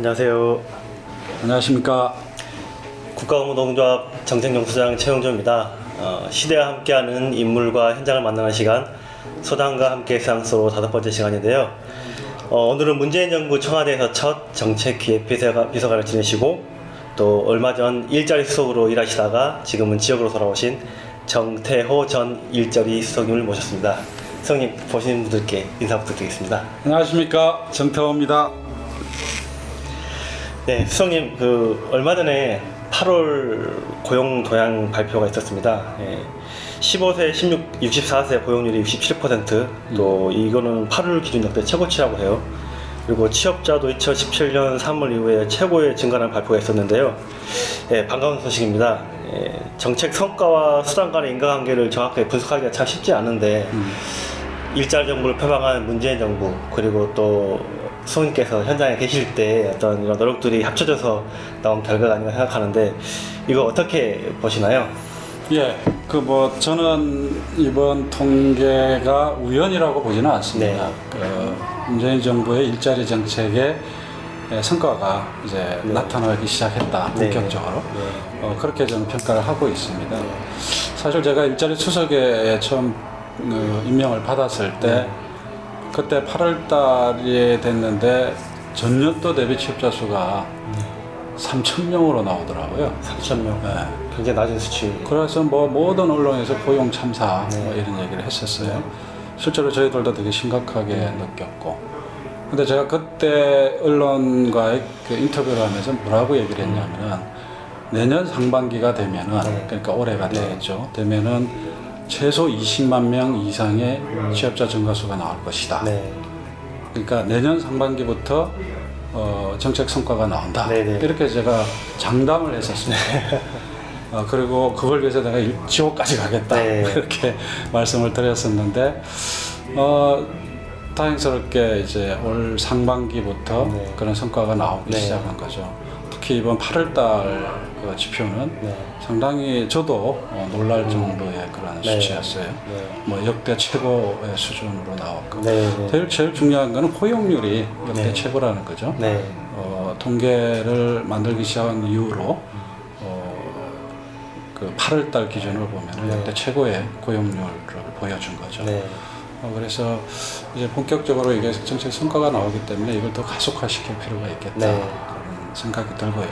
안녕하세요. 안녕하십니까. 국가업무노동조합 정책연구소장 최용조입니다. 시대와 함께하는 인물과 현장을 만나는 시간, 소장과 함께 세상소로 5번째 시간인데요. 오늘은 문재인 정부 청와대에서 첫 정책기획비서관을 지내시고 또 얼마 전 일자리 수석으로 일하시다가 지금은 지역으로 돌아오신 정태호 전 일자리 수석님을 모셨습니다. 수석님, 보시는 분들께 인사 부탁드리겠습니다. 안녕하십니까. 정태호입니다. 네, 수석님, 얼마 전에 8월 고용 도양 발표가 있었습니다. 15세, 64세 고용률이 67%, 또 이거는 8월 기준 역대 최고치라고 해요. 그리고 취업자도 2017년 3월 이후에 최고의 증가라는 발표가 있었는데요. 반가운 소식입니다. 정책 성과와 수단 간의 인과관계를 정확하게 분석하기가 참 쉽지 않은데 일자리 정부를 표방한 문재인 정부, 그리고 또 수석님께서 현장에 계실 때 어떤 이런 노력들이 합쳐져서 나온 결과가 아닌가 생각하는데, 이거 어떻게 보시나요? 예, 저는 이번 통계가 우연이라고 보지는 않습니다. 문재인 정부의 일자리 정책의 성과가 이제 나타나기 시작했다, 본격적으로. 그렇게 저는 평가를 하고 있습니다. 사실 제가 일자리 수석에 처음 임명을 받았을 때 그때 8월 달에 됐는데 전년도 대비 취업자 수가 3,000명으로 나오더라고요. 3,000명. 네. 굉장히 낮은 수치. 그래서 모든 언론에서 고용 참사 이런 얘기를 했었어요. 실제로 저희들도 되게 심각하게 느꼈고. 근데 제가 그때 언론과의 그 인터뷰를 하면서 뭐라고 얘기를 했냐면은 내년 상반기가 되면은 그러니까 올해가 되겠죠. 되면은 최소 20만 명 이상의 취업자 증가수가 나올 것이다. 그러니까 내년 상반기부터 정책 성과가 나온다. 이렇게 제가 장담을 했었습니다. 그리고 그걸 위해서 내가 지옥까지 가겠다. 이렇게 말씀을 드렸었는데 다행스럽게 이제 올 상반기부터 그런 성과가 나오기 시작한 거죠. 특히 이번 8월달 그 지표는 상당히 저도 놀랄 정도의 그런 수치였어요. 역대 최고의 수준으로 나왔고, 제일 중요한 거는 고용률이 역대 최고라는 거죠. 통계를 만들기 시작한 이후로 그 8월달 기준으로 보면 역대 최고의 고용률을 보여준 거죠. 그래서 이제 본격적으로 이게 정책 성과가 나오기 때문에 이걸 더 가속화시킬 필요가 있겠다. 그런 생각이 들고요.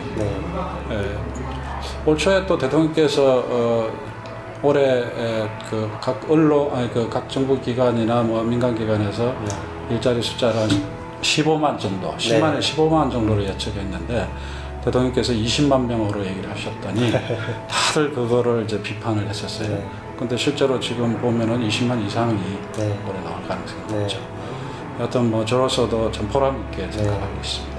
올 초에 또 대통령께서 올해 각 언론, 각 정부 기관이나 민간 기관에서 일자리 숫자를 한 15만 정도, 10만에 15만 정도로 예측했는데 대통령께서 20만 명으로 얘기를 하셨더니 다들 그거를 이제 비판을 했었어요. 근데 실제로 지금 보면은 20만 이상이 올해 나올 가능성이 있죠. 여튼 저로서도 좀 보람 있게 생각하고 있습니다.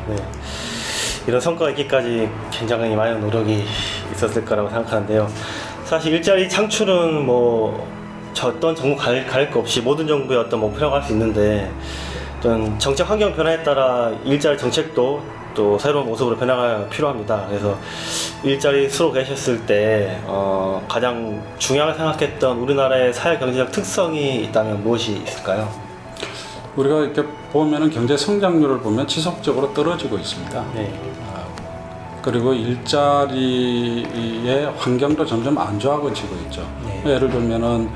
이런 성과가 있기까지 굉장히 많은 노력이 있었을 거라고 생각하는데요. 사실 일자리 창출은 어떤 정부 가릴 거 없이 모든 정부의 어떤 목표라고 할 수 있는데, 어떤 정책 환경 변화에 따라 일자리 정책도 또 새로운 모습으로 변화가 필요합니다. 그래서 일자리 수로 계셨을 때 가장 중요하게 생각했던 우리나라의 사회 경제적 특성이 있다면 무엇이 있을까요? 우리가 이렇게 보면은 경제 성장률을 보면 지속적으로 떨어지고 있습니다. 그리고 일자리의 환경도 점점 안 좋아지고 있죠. 예를 들면은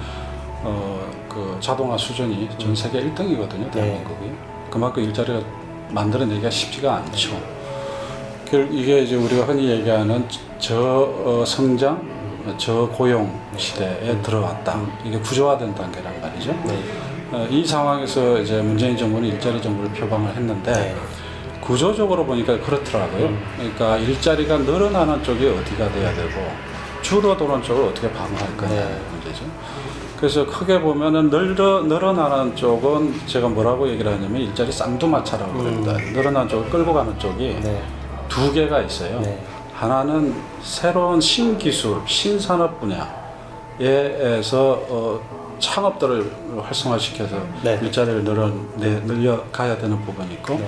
그 자동화 수준이 전 세계 1등이거든요, 대한민국이. 그만큼 일자리가 만들어내기가 쉽지가 않죠. 이게 이제 우리가 흔히 얘기하는 저성장, 저고용 시대에 들어왔다. 이게 구조화된 단계란 말이죠. 이 상황에서 이제 문재인 정부는 일자리 정부를 표방을 했는데 구조적으로 보니까 그렇더라고요. 그러니까 일자리가 늘어나는 쪽이 어디가 돼야 되고 줄어드는 쪽을 어떻게 방어할 거냐는 문제죠. 그래서 크게 보면은 늘어나는 쪽은 제가 뭐라고 얘기를 하냐면 일자리 쌍두마차라고 그럽니다. 늘어나는 쪽을 끌고 가는 쪽이 두 개가 있어요. 하나는 새로운 신기술, 신산업 분야에서 창업들을 활성화시켜서 일자리를 늘려가야 되는 부분이 있고,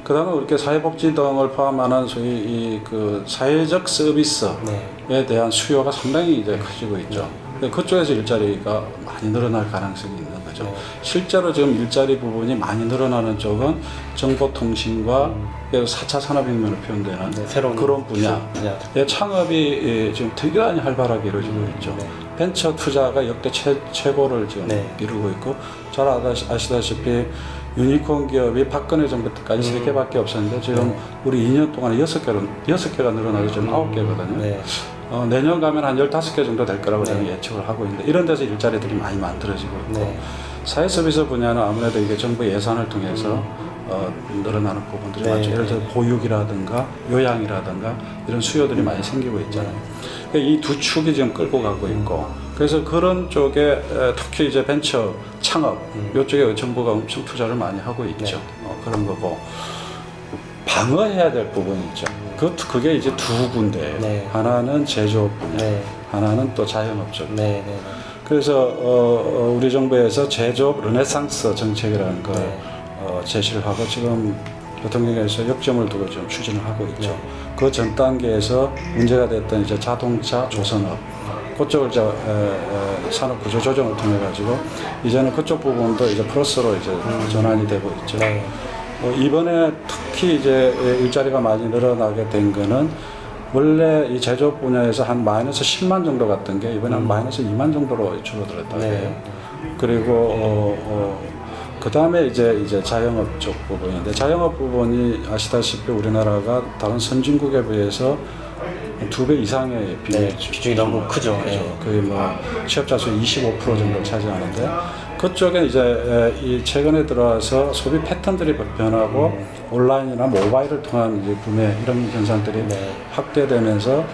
그 다음에 이렇게 사회복지 등을 포함하는 소위 그 사회적 서비스에 대한 수요가 상당히 이제 커지고 있죠. 그쪽에서 일자리가 많이 늘어날 가능성이 있는 거죠. 거죠. 네. 실제로 지금 일자리 부분이 많이 늘어나는 쪽은 정보통신과 4차 산업혁명으로 표현되는 네, 새로운 그런 분야의 분야. 창업이 지금 대단히 활발하게 이루어지고 있죠. 네. 벤처 투자가 역대 최고를 지금 네. 이루고 있고, 잘 아시다시피 유니콘 기업이 박근혜 정부 때까지 3개밖에 없었는데 지금 우리 2년 동안에 6개가 늘어나서 지금 9개거든요. 네. 내년 가면 한 15개 정도 될 거라고 네. 저는 예측을 하고 있는데, 이런 데서 일자리들이 많이 만들어지고 있고, 네. 사회서비스 분야는 아무래도 이게 정부 예산을 통해서 늘어나는 부분들이 네. 많죠. 예를 들어 보육이라든가 요양이라든가 이런 수요들이 많이 생기고 있잖아요. 그러니까 이 두 축이 지금 끌고 가고 있고, 그래서 그런 쪽에 특히 이제 벤처 창업 이쪽에 정부가 엄청 투자를 많이 하고 있죠. 그런 거고, 방어해야 될 부분이 있죠. 그게 이제 두 군데예요. 네. 하나는 제조업 분야, 네. 하나는 또 자영업 쪽. 네. 네. 그래서 우리 정부에서 제조업 르네상스 정책이라는 걸 네. 제시를 하고, 지금 대통령께서 역점을 두고 좀 추진을 하고 있죠. 네. 그 전 단계에서 문제가 됐던 이제 자동차 조선업, 그쪽을 이제 산업 구조 조정을 통해 가지고 이제는 그쪽 부분도 이제 플러스로 이제 전환이 되고 있죠. 네. 이번에 특히 이제 일자리가 많이 늘어나게 된 거는, 원래 이 제조업 분야에서 한 마이너스 10만 정도 갔던 게 이번에 한 마이너스 2만 정도로 줄어들었다고 해요. 네. 그리고 그 다음에 이제 자영업 쪽 부분인데, 자영업 부분이 아시다시피 우리나라가 다른 선진국에 비해서 2배 이상의 비중이 너무 크죠. 네. 거의 뭐 취업자 수 25% 정도를 차지하는데, 그쪽에 이제 이 최근에 들어와서 소비 패턴들이 변하고 온라인이나 모바일을 통한 이제 구매 이런 현상들이 네. 확대되면서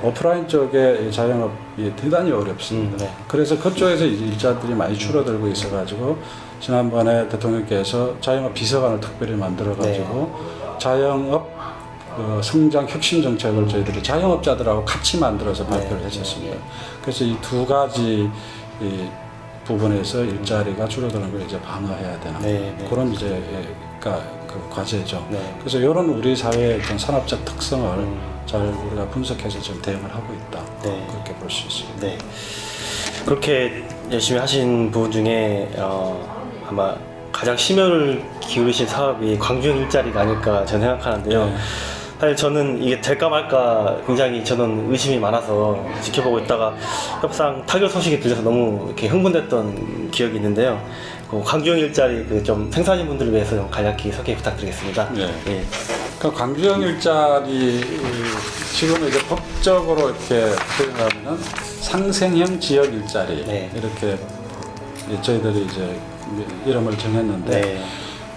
오프라인 쪽에 자영업이 대단히 어렵습니다. 네. 그래서 그쪽에서 이제 일자들이 많이 줄어들고 있어가지고, 지난번에 대통령께서 자영업 비서관을 특별히 만들어가지고 자영업 성장 혁신 정책을 저희들이 자영업자들하고 같이 만들어서 발표를 했었습니다. 그래서 이 두 가지 이 부분에서 일자리가 줄어드는 걸 이제 방어해야 되는 네. 그런 이제 그 과제죠. 네. 그래서 이런 우리 사회의 어떤 산업적 특성을 잘 우리가 분석해서 지금 대응을 하고 있다. 네. 그렇게 볼 수 있습니다. 네. 그렇게 열심히 하신 부분 중에 아마 가장 심혈을 기울이신 사업이 광주형 일자리가 아닐까 저는 생각하는데요. 네. 사실 저는 이게 될까 말까 굉장히 저는 의심이 많아서 지켜보고 있다가 협상 타결 소식이 들려서 너무 이렇게 흥분됐던 기억이 있는데요. 그 광주형 일자리 그 좀 생산인 분들을 위해서 좀 간략히 소개 부탁드리겠습니다. 네. 예. 그 광주형 일자리, 지금 이제 법적으로 이렇게 표현하면은 상생형 지역 일자리, 네. 이렇게 저희들이 이제 이름을 정했는데, 네.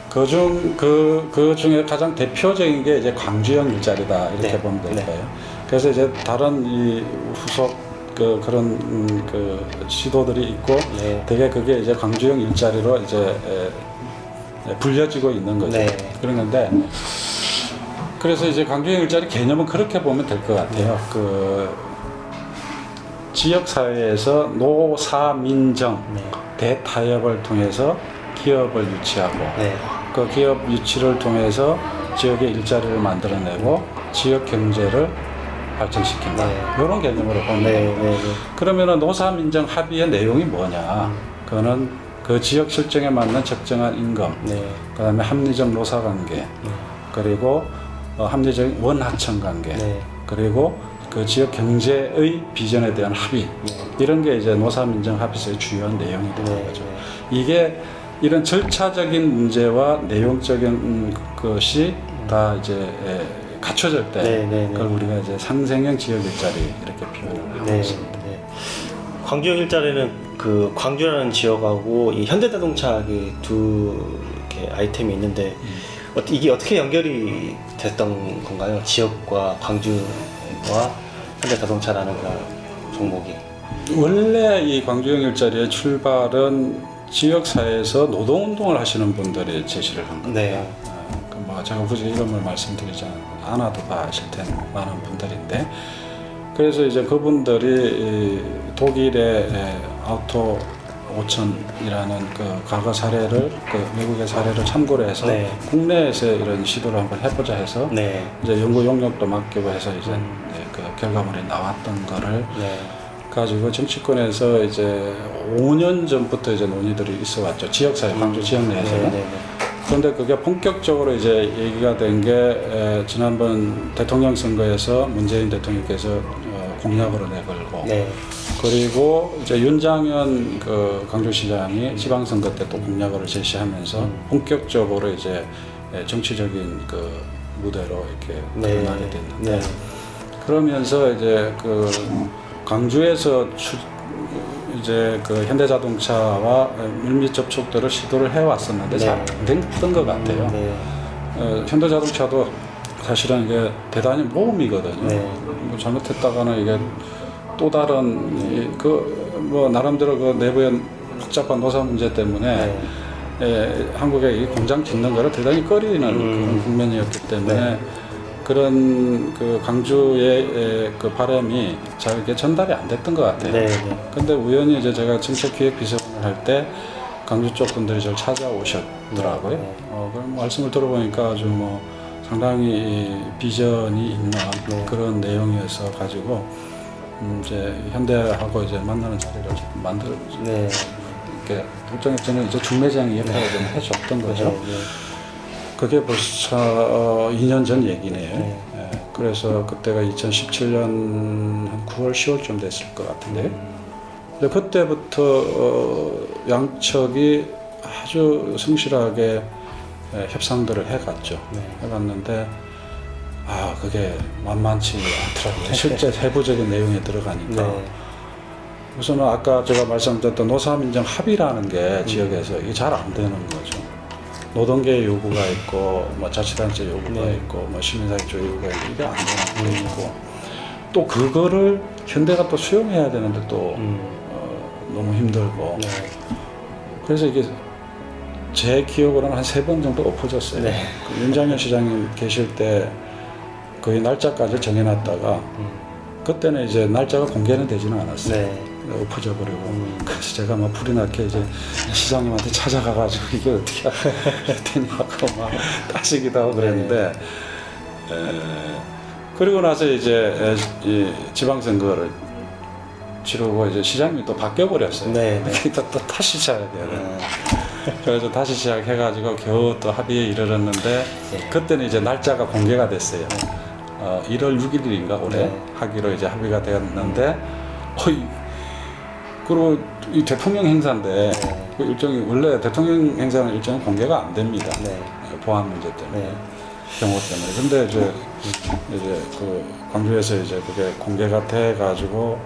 그 중에 가장 대표적인 게 이제 광주형 일자리다, 이렇게 네. 보면 될 네. 거예요. 그래서 이제 다른 이 후속 그런 시도들이 있고, 네. 되게 그게 이제 광주형 일자리로 이제 불려지고 있는 거죠. 네. 그런 건데, 그래서 이제 광주형 일자리 개념은 그렇게 보면 될 것 같아요. 그 지역 사회에서 노사민정 네. 대타협을 통해서 기업을 유치하고, 네. 그 기업 유치를 통해서 지역의 일자리를 만들어내고 지역 경제를 발전시킨다. 네. 이런 개념으로 보면 네. 됩니다. 네. 네. 그러면은 노사민정 합의의 내용이 뭐냐? 그거는 그 지역 실정에 맞는 적정한 임금, 네. 그다음에 합리적 노사관계, 그리고 합리적 원하청 관계, 네. 그리고 그 지역 경제의 비전에 대한 합의, 이런 게 이제 노사민정 합의서의 주요한 내용이 되는 네. 거죠. 이게 이런 절차적인 문제와 내용적인 것이 다 이제 갖춰질 때, 네, 네, 네. 그걸 우리가 이제 상생형 지역 일자리 이렇게 표현을 하고 네. 있습니다. 네. 광주형 일자리는 그 광주라는 지역하고 이 현대자동차 두 이렇게 아이템이 있는데 이게 어떻게 연결이 됐던 건가요? 지역과 광주와 현대자동차라는 그 종목이. 원래 이 광주형 일자리의 출발은 지역사회에서 노동운동을 하시는 분들이 제시를 한 겁니다. 네. 뭐 제가 굳이 이름을 말씀드리지 않아도 다 아실 텐데 많은 분들인데, 그래서 이제 그분들이 독일의 아우토 5000이라는 그 과거 사례를, 그 외국의 사례를 참고로 해서 네. 국내에서 이런 시도를 한번 해보자 해서 네. 이제 연구 용역도 맡기고 해서 이제 그 결과물이 나왔던 거를 네. 가지고 정치권에서 이제 5년 전부터 이제 논의들이 있어 왔죠. 지역사회, 광주 지역 내에서는. 네, 네, 네. 그런데 그게 본격적으로 이제 얘기가 된 게 지난번 대통령 선거에서 문재인 대통령께서 공약으로 내걸고 네. 그리고 이제 윤장현 그 광주시장이 지방선거 때 또 공약을 제시하면서 본격적으로 이제 정치적인 그 무대로 이렇게 네. 드러나게 됐는데 네. 그러면서 이제 그 광주에서 이제 그 현대자동차와 밀밀 접촉들을 시도를 해왔었는데 네. 잘 안 됐던 것 같아요. 네. 현대자동차도 사실은 이게 대단히 모험이거든요. 네. 뭐 잘못했다가는 이게 또 다른 그 뭐 나름대로 그 내부의 복잡한 노사 문제 때문에 한국에 이 공장 짓는 거를 대단히 꺼리는 그런 국면이었기 때문에 네. 그런 그 강주의 그 바람이 잘 이렇게 전달이 안 됐던 것 같아요. 네. 근데 우연히 이제 제가 정책기획비서관을 할 때 강주 쪽 분들이 저를 찾아오셨더라고요. 네. 그럼 말씀을 들어보니까 아주 뭐 상당히 비전이 있는 그런 내용이어서 가지고 이제 현대하고 이제 만나는 자리를 만들어 네. 이렇게 일종의 저는 이제 중매장 역할을 좀 해줬던 거죠. 네. 그게 벌써 2년 전 얘기네요. 네. 예, 그래서 그때가 2017년 한 9월, 10월쯤 됐을 것 같은데, 근데 그때부터 양측이 아주 성실하게 협상들을 해갔죠. 네. 해갔는데, 그게 만만치 않더라고요. 실제 세부적인 내용에 들어가니까. 네. 우선은 아까 제가 말씀드렸던 노사민정 합의라는 게 지역에서 이게 잘 안 되는 거죠. 노동계 요구가 있고, 뭐 자치단체 요구가 네. 있고, 뭐 시민사회 쪽 요구가 있고, 이게 안 되는 게 있고, 또 그거를 현대가 또 수용해야 되는데 또 너무 힘들고, 네. 그래서 이게 제 기억으로는 한 3번 정도 엎어졌어요. 네. 그 윤장현 시장님 계실 때 거의 날짜까지 정해놨다가 그때는 이제 날짜가 공개는 되지는 않았어요. 네. 엎어져 버리고 그래서 제가 막 불이 나게 이제 시장님한테 찾아가가지고 이게 어떻게 해야 되냐고 막 따지기도 하고 그랬는데 그리고 나서 이제 이 지방선거를 치르고 이제 시장님이 또 바뀌어 버렸어요. 네. 또 다시 시작해야 돼요. 그래서 다시 시작해가지고 겨우 또 합의에 이르렀는데 그때는 이제 날짜가 공개가 됐어요. 1월 6일인가 올해 네. 하기로 이제 합의가 되었는데 그리고 이 대통령 행사인데 그 일정이 원래 대통령 행사는 일정이 공개가 안 됩니다. 네. 보안 문제 때문에 네. 경호 때문에. 근데 이제 그 광주에서 이제 그게 공개가 돼 가지고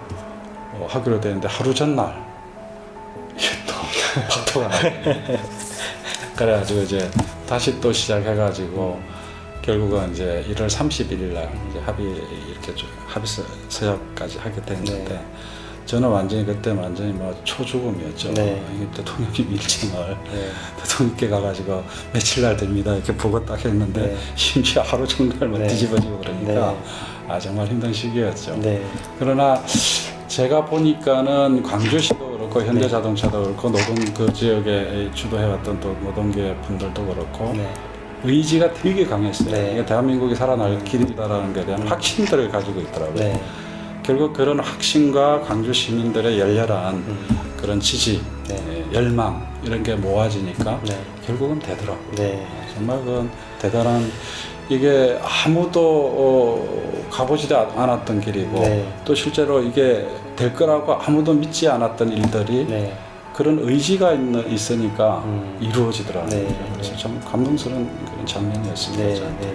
하기로 되는데 하루 전날 이게 또 파토가 나요. 그래가지고 이제 다시 또 시작해가지고 결국은 이제 1월 31일 날 이제 합의 서약까지 하게 됐는데 네. 저는 완전히 그때 완전히 뭐 초죽음이었죠. 네. 이게 대통령님 일정을 네. 대통령께 가가지고 며칠 날 됩니다 이렇게 보고 딱 했는데 네. 심지어 하루 정도만 네. 뒤집어지고 그러니까 네. 정말 힘든 시기였죠. 네. 그러나 제가 보니까는 광주시도 그렇고 현대자동차도 그렇고 노동 그 지역에 주도해왔던 또 노동계 분들도 그렇고 네. 의지가 되게 강했어요. 네. 이게 대한민국이 살아날 길이다라는 것에 대한 확신들을 가지고 있더라고요. 네. 결국 그런 확신과 광주 시민들의 열렬한 그런 지지, 네. 열망 이런 게 모아지니까 네. 결국은 되더라고요. 네. 정말 그건 대단한 이게 아무도 가보지도 않았던 길이고 네. 또 실제로 이게 될 거라고 아무도 믿지 않았던 일들이 네. 그런 의지가 있으니까 이루어지더라고요. 네. 그래서 참 감동스러운 그런 장면이었습니다. 네. 저한테. 네.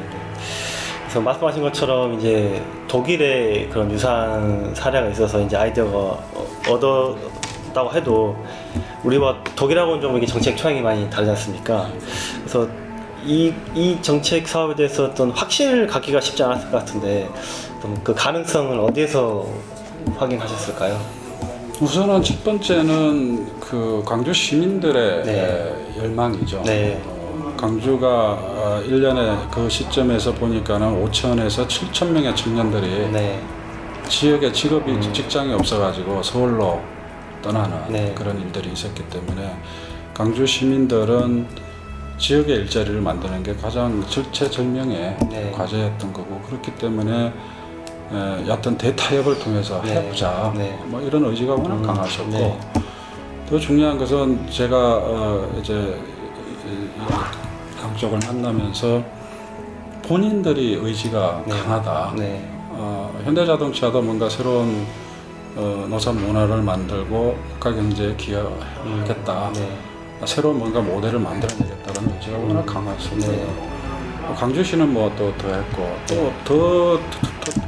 그래서 말씀하신 것처럼 이제 독일의 그런 유사한 사례가 있어서 이제 아이디어가 얻었다고 해도 우리와 독일하고는 좀 이게 정책 취향이 많이 다르지 않습니까? 그래서 이 정책 사업에 대해서 어떤 확신을 갖기가 쉽지 않았을 것 같은데 그 가능성을 어디에서 확인하셨을까요? 우선은 첫 번째는 그 광주 시민들의 네. 열망이죠. 네. 광주가 1년에 그 시점에서 보니까는 5천에서 7천 명의 청년들이 네. 지역에 직장이 없어가지고 서울로 떠나는 네. 그런 일들이 있었기 때문에 광주 시민들은 지역의 일자리를 만드는 게 가장 절체절명의 네. 과제였던 거고 그렇기 때문에 어떤 대타협을 통해서 네. 해보자. 네. 뭐 이런 의지가 워낙 강하셨고 네. 더 중요한 것은 제가 이제 강쪽을 만나면서 본인들이 의지가 네. 강하다. 네. 현대자동차도 뭔가 새로운 노선 문화를 만들고 국가 경제에 기여하겠다. 네. 새로운 뭔가 모델을 만들어내겠다는 의지가 워낙 강하셨어요. 네. 광주시는 뭐 또 더 했고 또 더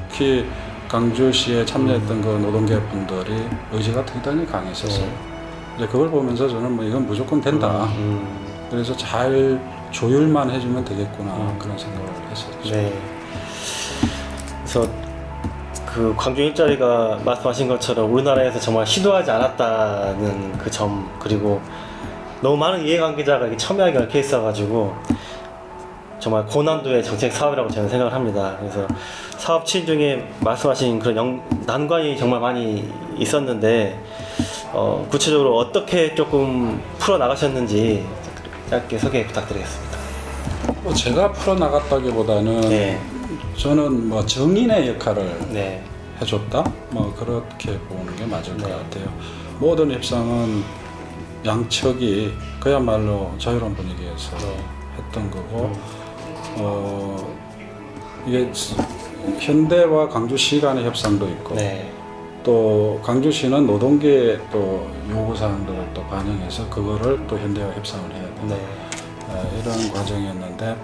특히 광주시에 참여했던 그 노동계 분들이 의지가 대단히 강했었어요. 네. 이제 그걸 보면서 저는 뭐 이건 무조건 된다. 그래서 잘 조율만 해주면 되겠구나 그런 생각을 했었죠. 네. 그래서 그 광주 일자리가 말씀하신 것처럼 우리나라에서 정말 시도하지 않았다는 그 점, 그리고 너무 많은 이해관계자가 이렇게 첨예하게 얽혀 있어가지고 정말 고난도의 정책 사업이라고 저는 생각을 합니다. 그래서 사업 추진 중에 말씀하신 그런 난관이 정말 많이 있었는데 구체적으로 어떻게 조금 풀어 나가셨는지 짧게 소개 부탁드리겠습니다. 뭐 제가 풀어나갔다기보다는 네. 저는 뭐 정인의 역할을 네. 해줬다? 뭐 그렇게 보는 게 맞을 것 네. 같아요. 모든 협상은 양측이 그야말로 자유로운 분위기에서 했던 거고 이게 현대와 광주시 간의 협상도 있고 네. 또 광주시는 노동계의 또 요구사항들을 또 반영해서 그거를 또 현대와 협상을 해야 되는 네. 이런 과정이었는데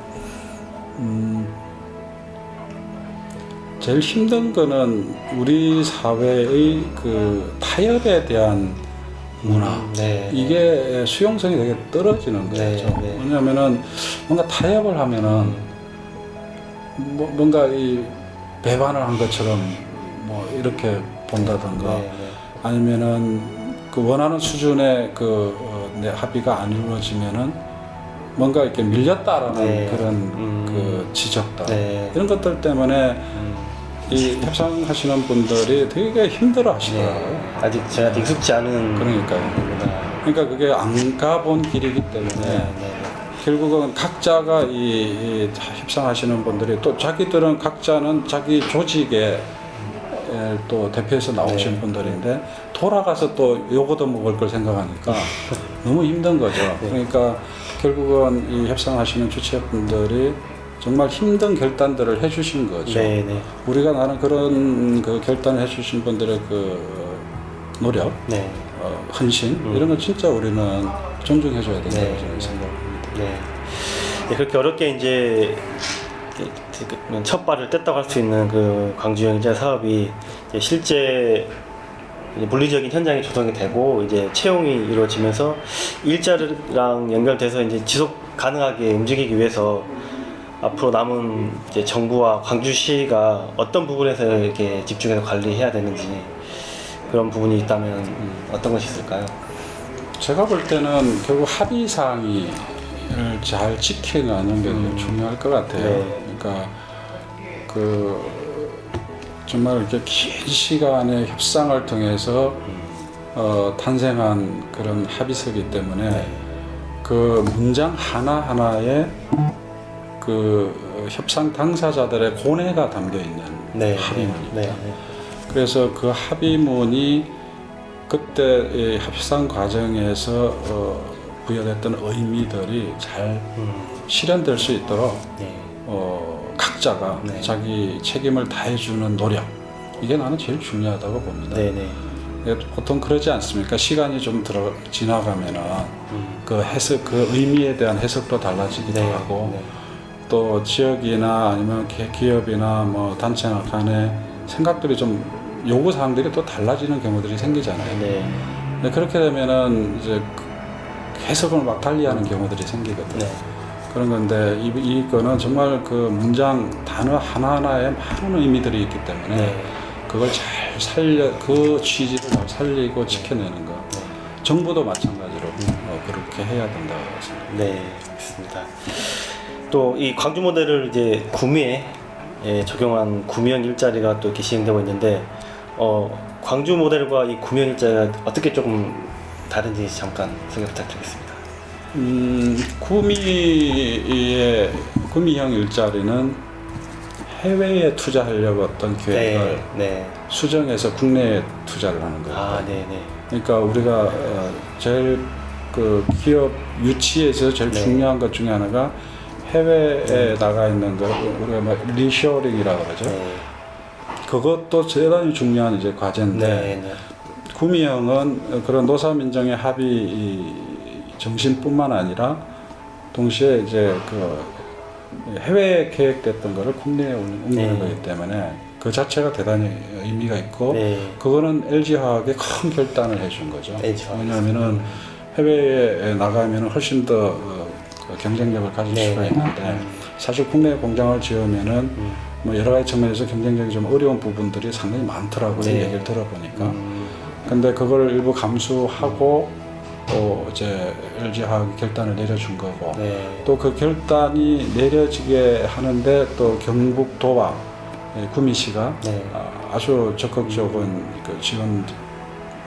제일 힘든 거는 우리 사회의 그 타협에 대한 문화 네. 이게 수용성이 되게 떨어지는 거죠. 네, 네. 왜냐하면은 뭔가 타협을 하면은 뭔가 이 배반을 한 것처럼 뭐 이렇게 본다던가 네. 아니면은 그 원하는 수준의 내 합의가 안 이루어지면은 뭔가 이렇게 밀렸다라는 네. 그런 그 지적다 네. 이런 것들 때문에 이 협상하시는 분들이 되게 힘들어 하시더라고요. 네. 아직 저희한테 익숙지 않은 그러니까요. 겁니다. 그러니까 그게 안 가본 길이기 때문에 네. 결국은 각자가 이 협상하시는 분들이 또 자기들은 각자는 자기 조직에 또 대표해서 나오신 네. 분들인데 돌아가서 또 요거도 먹을 걸 생각하니까 너무 힘든 거죠. 네. 그러니까 결국은 이 협상하시는 주체분들이 정말 힘든 결단들을 해주신 거죠. 네. 네. 우리가 나는 그런 그 결단을 해주신 분들의 그 노력, 네. 헌신 이런 건 진짜 우리는 존중해줘야 된다고 네. 저는 생각합니다. 네. 네, 그렇게 어렵게 이제 첫 발을 뗐다고 할 수 있는 그 광주형 일자 사업이 이제 실제 이제 물리적인 현장에 조성이 되고 이제 채용이 이루어지면서 일자리랑 연결돼서 이제 지속 가능하게 움직이기 위해서 앞으로 남은 이제 정부와 광주시가 어떤 부분에서 이렇게 집중해서 관리해야 되는지 그런 부분이 있다면 어떤 것이 있을까요? 제가 볼 때는 결국 합의 사항을 잘 지켜가는 게 중요할 것 같아요. 네. 그러니까 그 정말 이렇게 긴 시간의 협상을 통해서 탄생한 그런 합의서이기 때문에 네. 그 문장 하나하나에 그 협상 당사자들의 고뇌가 담겨 있는 네. 합의문입니다. 네. 그래서 그 합의문이 그때 이 협상 과정에서 부여됐던 의미들이 잘 실현될 수 있도록 네. 각자가 네. 자기 책임을 다해주는 노력 이게 나는 제일 중요하다고 봅니다. 네. 네. 보통 그러지 않습니까? 시간이 좀 지나가면은 그 해석, 그 의미에 대한 해석도 달라지기도 네. 하고 네. 또 지역이나 아니면 기업이나 뭐 단체 간의 생각들이 좀 요구 사항들이 또 달라지는 경우들이 생기잖아요. 네. 근데 그렇게 되면은 이제 해석을 막 달리하는 경우들이 생기거든요. 네. 그런 건데 이거는 정말 그 문장 단어 하나하나에 많은 의미들이 있기 때문에 네. 그걸 잘 그 취지를 잘 살리고 지켜내는 거. 정부도 마찬가지로 그렇게 해야 된다고 생각합니다. 네, 알겠습니다. 또 이 광주 모델을 이제 구미에 적용한 구미형 일자리가 또 이렇게 시행되고 있는데 광주 모델과 이 구미형 일자리가 어떻게 조금 다른지 잠깐 소개 부탁드리겠습니다. 구미형 일자리는 해외에 투자하려고 어떤 계획을 네. 수정해서 국내에 투자를 하는 거예요. 아, 네네. 그러니까 우리가 제일 그 기업 유치에서 제일 네. 중요한 것 중에 하나가 해외에 나가 있는 거 우리가 뭐 리쇼링이라고 그러죠. 네. 그것도 대단히 중요한 이제 과제인데 네. 구미형은 그런 노사민정의 합의 정신뿐만 아니라 동시에 이제 그 해외에 계획됐던 거를 국내에 옮기는 네. 거기 때문에 그 자체가 대단히 의미가 있고 네. 그거는 LG화학에 큰 결단을 해준 거죠. LG화학. 왜냐하면은 해외에 나가면 훨씬 더 그 경쟁력을 가질 네. 수가 있는데 사실 국내에 공장을 지으면은 뭐 여러 가지 측면에서 경쟁력이 좀 어려운 부분들이 상당히 많더라고요. 네. 얘기를 들어보니까. 근데 그걸 일부 감수하고 또 이제 LG화학이 결단을 내려준 거고 네. 또 그 결단이 내려지게 하는데 또 경북 도와 구미시가 네. 아주 적극적인 그 지원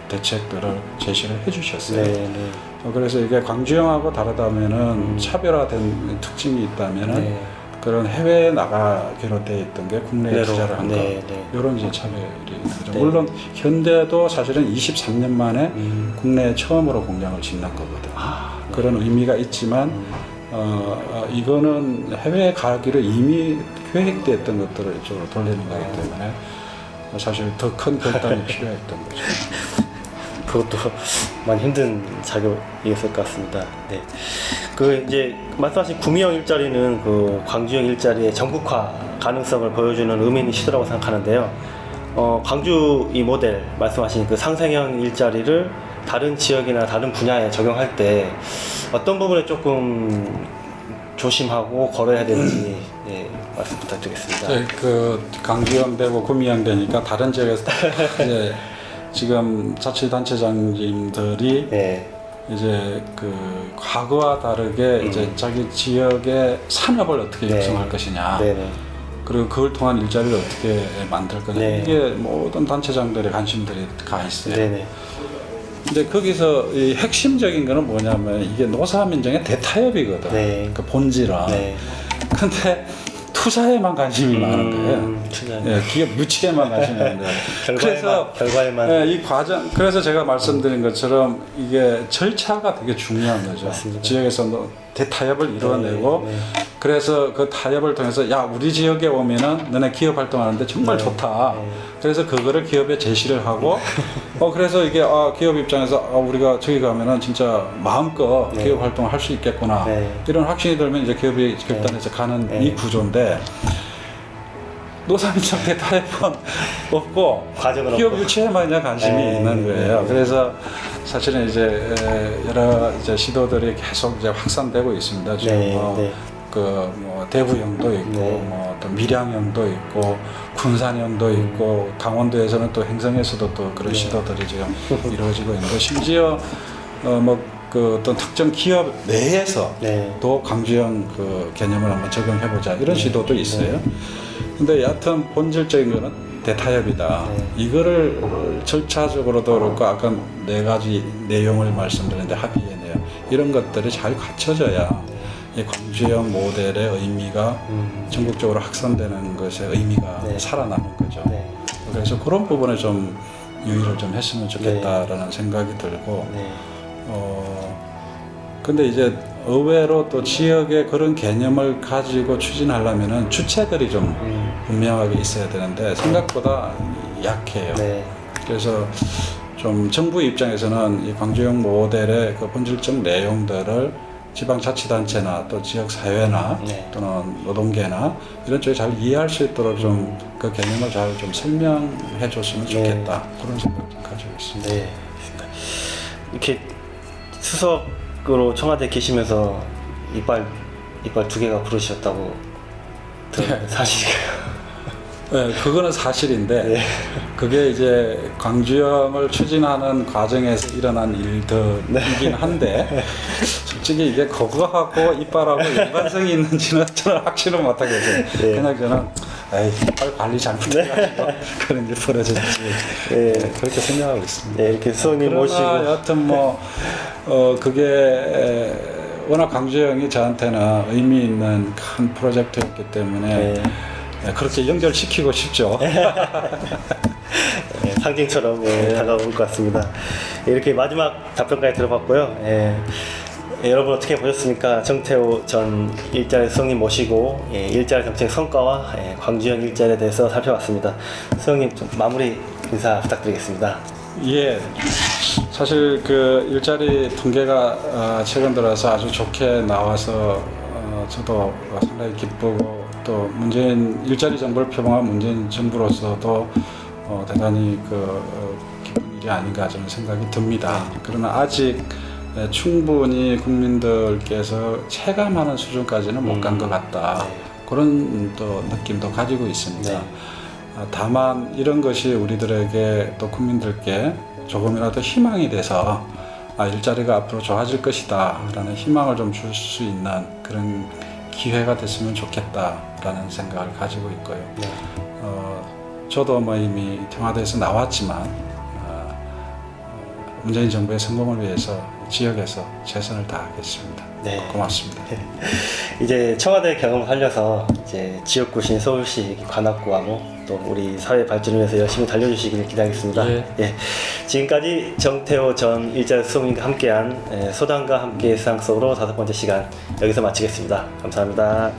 대책들을 제시를 해주셨어요. 네. 그래서 이게 광주형하고 다르다면은 차별화된 특징이 있다면은 네. 그런 해외에 나가기로 돼 있던 게 국내에 그대로. 투자를 한 거. 네. 이런 이제 차별이 있는 거죠. 네. 물론 현대도 사실은 23년 만에 국내에 처음으로 공장을 짓는 거거든요. 그런 의미가 있지만 이거는 해외에 가기로 이미 계획됐던 것들을 이쪽으로 돌리는 거기 때문에 사실 더 큰 결단이 필요했던 거죠. 그것도 많이 힘든 작업이었을 것 같습니다. 네. 그 이제 말씀하신 구미형 일자리는 그 광주형 일자리의 전국화 가능성을 보여주는 의미 있는 시도라고 생각하는데요. 광주 이 모델 말씀하신 그 상생형 일자리를 다른 지역이나 다른 분야에 적용할 때 어떤 부분에 조금 조심하고 걸어야 되는지 말씀 부탁드리겠습니다. 네, 그 강주형 되고 구미형 되니까 다른 지역에서 이제 지금 자치단체장님들이 네. 이제 그 과거와 다르게 이제 자기 지역의 산업을 어떻게 네. 육성할 것이냐, 네네. 그리고 그걸 통한 일자리를 어떻게 만들 거냐, 네. 이게 모든 단체장들의 관심들이 가 있어요. 네네. 근데 거기서 이 핵심적인 거는 뭐냐면 이게 노사민정의 대타협이거든. 네. 그 본질은. 네. 근데 투자에만 관심이 많은 거예요. 투자. 예, 기업 유치에만 관심이 많은 거예요. 결과에만. 예, 이 과정, 그래서 제가 말씀드린 것처럼 이게 절차가 되게 중요한 거죠. 맞습니다. 지역에서 대타협을 이루어내고 네. 그래서 그 타협을 통해서 야, 우리 지역에 오면은 너네 기업 활동하는데 정말 네. 좋다. 네. 그래서 그거를 기업에 제시를 하고 그래서 이게 기업 입장에서 우리가 저기 가면은 진짜 마음껏 네. 기업 활동을 할 수 있겠구나. 네. 이런 확신이 들면 이제 기업이 결단해서 가는 네. 이 구조인데 노사민정 대타협은 없고 과정은 기업 없고. 유치에만 그냥 관심이 네. 있는 거예요. 그래서 사실은 이제 여러 이제 시도들이 계속 이제 확산되고 있습니다. 지금 네. 네. 뭐 대구형도 있고 네. 뭐 또 밀양형도 있고 군산형도 있고 강원도에서는 또 행성에서도 또 그런 네. 시도들이 지금 이루어지고 있는데 심지어 뭐 그 어떤 특정 기업 내에서 네. 또 강주형 그 개념을 한번 적용해보자 이런 시도도 있어요. 근데 여하튼 본질적인 거는 대타협이다. 네. 이거를 절차적으로도 그렇고 아까 4가지 내용을 말씀드렸는데 합의의 내용 이런 것들이 잘 갖춰져야 이 광주형 모델의 의미가 전국적으로 확산되는 것의 의미가 네. 살아나는 거죠. 네. 그래서 그런 부분에 좀 유의를 좀 했으면 좋겠다라는 생각이 들고 네. 근데 이제 의외로 또 지역에 그런 개념을 가지고 추진하려면은 주체들이 좀 분명하게 있어야 되는데 생각보다 약해요. 네. 그래서 좀 정부 입장에서는 이 광주형 모델의 그 본질적 내용들을 지방자치단체나 또 지역사회나 네. 또는 노동계나 이런 쪽에 잘 이해할 수 있도록 좀 그 개념을 잘 좀 설명해 줬으면 좋겠다. 그런 생각 좀 가지고 있습니다. 네. 이렇게 수석으로 청와대 계시면서 이빨 2개가 부르셨다고 들은 사실이에요. 네, 그거는 사실인데 네. 그게 이제 광주형을 추진하는 과정에서 일어난 일들이긴 한데 솔직히 이게 그거하고 이빨하고 연관성이 있는지는 저는 확실은 못하겠어요. 네. 그냥 저는 이빨 관리 잘못해가지고 그런 게 벌어졌지. 네. 그렇게 생각하고 있습니다. 네, 이렇게 수석님 그러나 모시고. 여하튼 뭐 그게 워낙 광주형이 저한테는 의미 있는 큰 프로젝트였기 때문에 네. 그렇게 연결시키고 싶죠. 상징처럼 다가올 것 같습니다. 이렇게 마지막 답변까지 들어봤고요. 여러분 어떻게 보셨습니까? 정태호 전 일자리 수석님 모시고 일자리 정책 성과와 광주형 일자리에 대해서 살펴봤습니다. 수석님 좀 마무리 인사 부탁드리겠습니다. 예, 사실 그 일자리 통계가 최근 들어서 아주 좋게 나와서 저도 상당히 기쁘고 또 문재인 일자리 정부를 표방한 문재인 정부로서도 대단히 기쁜 일이 아닌가 저는 생각이 듭니다. 그러나 아직 충분히 국민들께서 체감하는 수준까지는 못 간 것 같다. 그런 또 느낌도 가지고 있습니다. 네. 다만 이런 것이 우리들에게 또 국민들께 조금이라도 희망이 돼서 일자리가 앞으로 좋아질 것이다 라는 희망을 좀 줄 수 있는 그런 기회가 됐으면 좋겠다라는 생각을 가지고 있고요. 네. 저도 이미 청와대에서 나왔지만 문재인 정부의 성공을 위해서 지역에서 최선을 다하겠습니다. 네. 고맙습니다. 이제 청와대 경험을 살려서 이제 지역구신 서울시 관악구하고 또 우리 사회 발전을 위해서 열심히 달려주시길 기대하겠습니다. 예. 지금까지 정태호 전 일자리 수석님과 함께한 소당과 함께 세상 속으로 5번째 시간 여기서 마치겠습니다. 감사합니다.